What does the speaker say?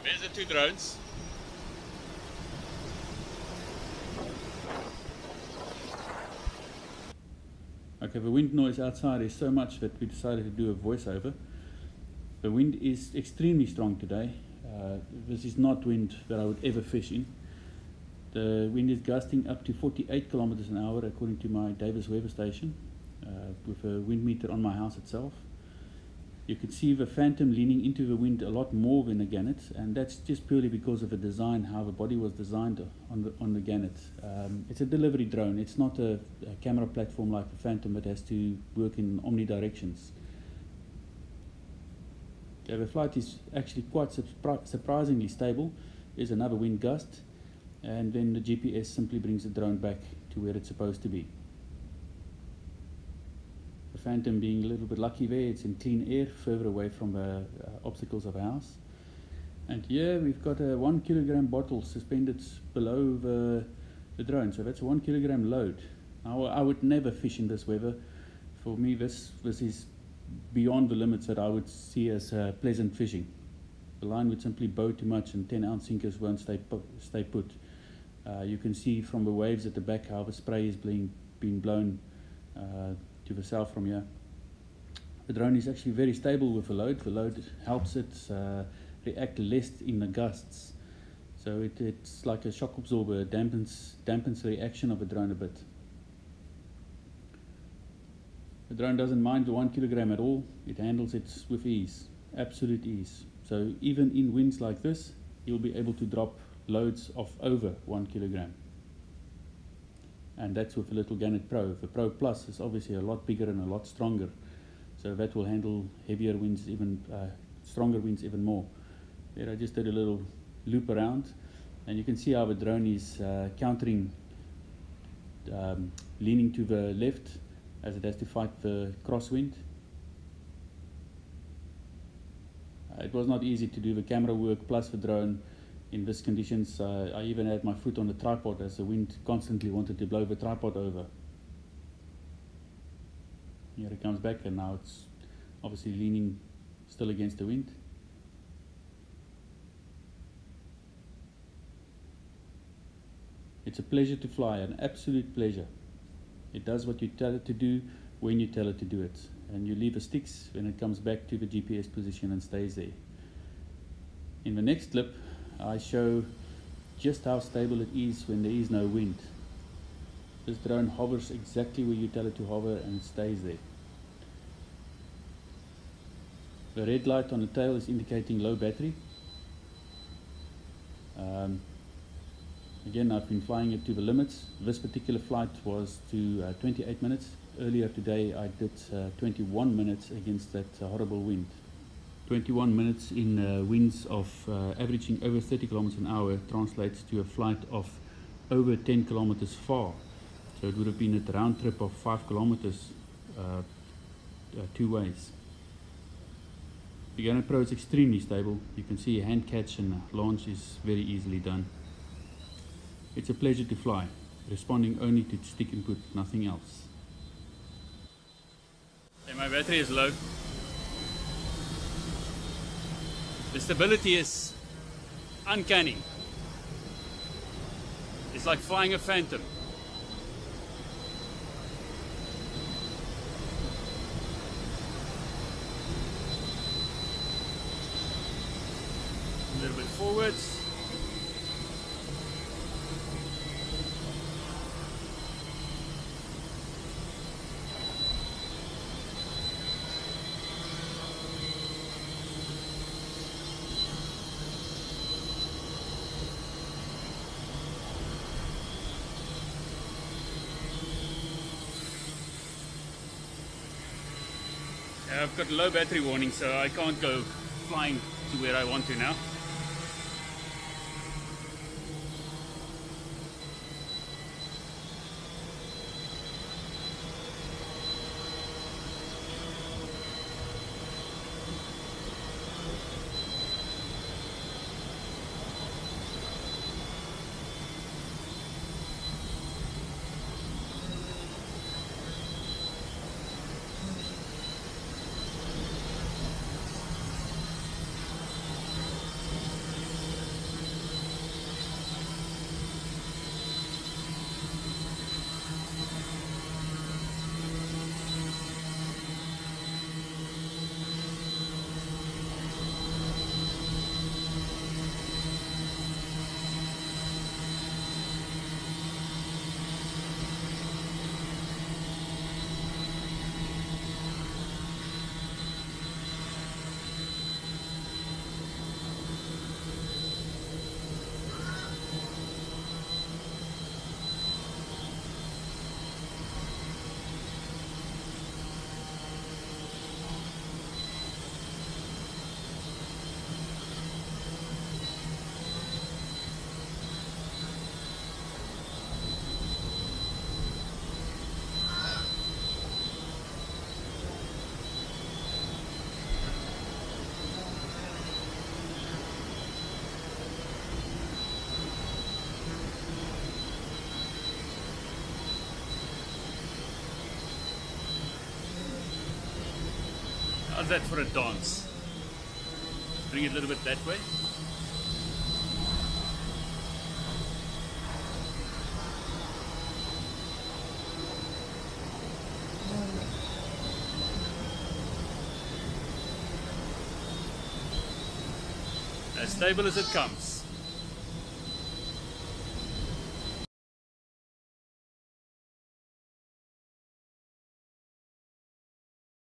There's the two drones. Okay, the wind noise outside is so much that we decided to do a voiceover. The wind is extremely strong today. This is not wind that I would ever fish in. The wind is gusting up to 48 kilometers an hour according to my Davis weather station, with a wind meter on my house itself. You can see the Phantom leaning into the wind a lot more than the Gannet, and that's just purely because of the design, how the body was designed on the Gannet. It's a delivery drone. It's not a camera platform like the Phantom that has to work in omnidirections. The flight is actually quite surprisingly stable. There's another wind gust, and then the GPS simply brings the drone back to where it's supposed to be. The Phantom being a little bit lucky there, it's in clean air, further away from the obstacles of the house. And here we've got a 1 kilogram bottle suspended below the drone, so that's a 1 kilogram load. Now, I would never fish in this weather. For me, this is beyond the limits that I would see as pleasant fishing. The line would simply bow too much, and 10-ounce sinkers won't stay put. You can see from the waves at the back how the spray is being blown to the south from here. The drone is actually very stable with the load. The load helps it react less in the gusts. So it's like a shock absorber, dampens the reaction of the drone a bit. The drone doesn't mind the 1 kilogram at all. It handles it with ease, absolute ease. So even in winds like this, you'll be able to drop loads of over 1 kilogram. And that's with the little Gannet Pro. The Pro Plus is obviously a lot bigger and a lot stronger. So that will handle heavier winds, even stronger winds even more. There I just did a little loop around, and you can see how the drone is countering, leaning to the left as it has to fight the crosswind. It was not easy to do the camera work plus the drone in these conditions. I even had my foot on the tripod as the wind constantly wanted to blow the tripod over. Here it comes back, and now it's obviously leaning still against the wind. It's a pleasure to fly, an absolute pleasure. It does what you tell it to do when you tell it to do it, and you leave the sticks when it comes back to the GPS position and stays there. In the next clip, I show just how stable it is when there is no wind. This drone hovers exactly where you tell it to hover, and it stays there. The red light on the tail is indicating low battery. Again, I've been flying it to the limits. This particular flight was to 28 minutes. Earlier today I did 21 minutes against that horrible wind. 21 minutes in winds of averaging over 30 kilometers an hour translates to a flight of over 10 kilometers far. So it would have been a round trip of 5 kilometers two ways. The Gannet Pro is extremely stable. You can see a hand catch and launch is very easily done. It's a pleasure to fly, responding only to stick input, nothing else. And my battery is low. The stability is uncanny. It's like flying a Phantom. A little bit forwards. I've got low battery warning, so I can't go flying to where I want to now. How's that for a dance? Bring it a little bit that way. As stable as it comes.